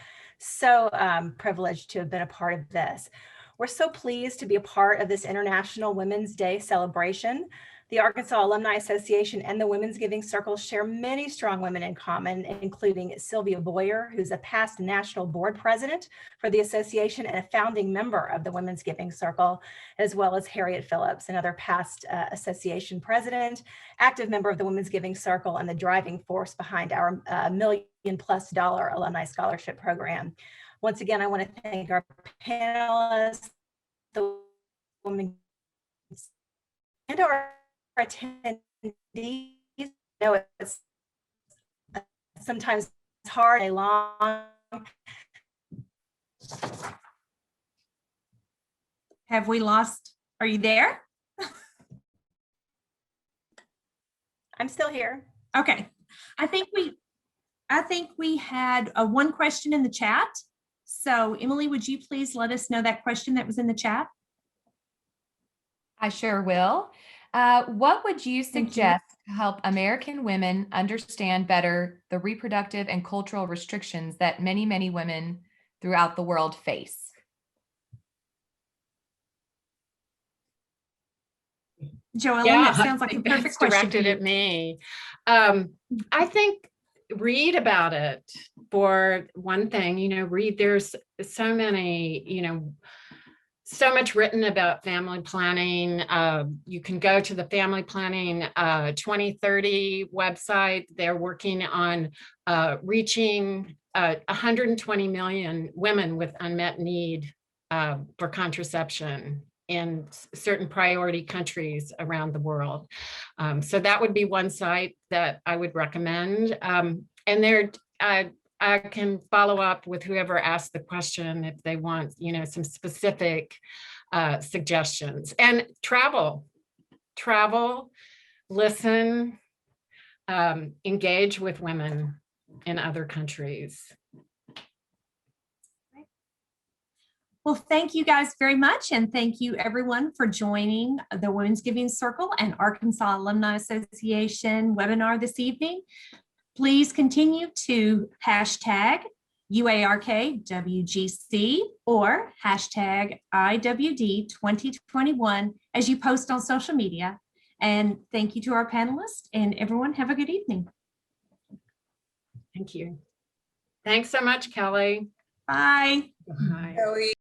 privileged to have been a part of this. We're so pleased to be a part of this International Women's Day celebration. The Arkansas Alumni Association and the Women's Giving Circle share many strong women in common, including Sylvia Boyer, who's a past national board president for the association and a founding member of the Women's Giving Circle, as well as Harriet Phillips, another past association president, active member of the Women's Giving Circle, and the driving force behind our $1 million+ alumni scholarship program. Once again, I want to thank our panelists, the women, and our attendees. I know it's sometimes hard and long. Have we lost? Are you there? I'm still here. Okay. I think we had one question in the chat. So Emily, would you please let us know that question that was in the chat? I sure will. What would you suggest to help American women understand better the reproductive and cultural restrictions that many, many women throughout the world face? Joellen, Yeah, that sounds like a perfect question. Directed at me. I think read about it for one thing. Read. There's so many, so much written about family planning. You can go to the Family Planning 2030 website. They're working on reaching 120 million women with unmet need for contraception. in certain priority countries around the world. So that would be one site that I would recommend. And there, I can follow up with whoever asked the question if they want, some specific suggestions. And travel, listen, engage with women in other countries. Well, thank you guys very much. And thank you everyone for joining the Women's Giving Circle and Arkansas Alumni Association webinar this evening. Please continue to hashtag UARKWGC or hashtag IWD2021 as you post on social media. And thank you to our panelists, and everyone have a good evening. Thank you. Thanks so much, Kelly. Bye. Bye. Kelly.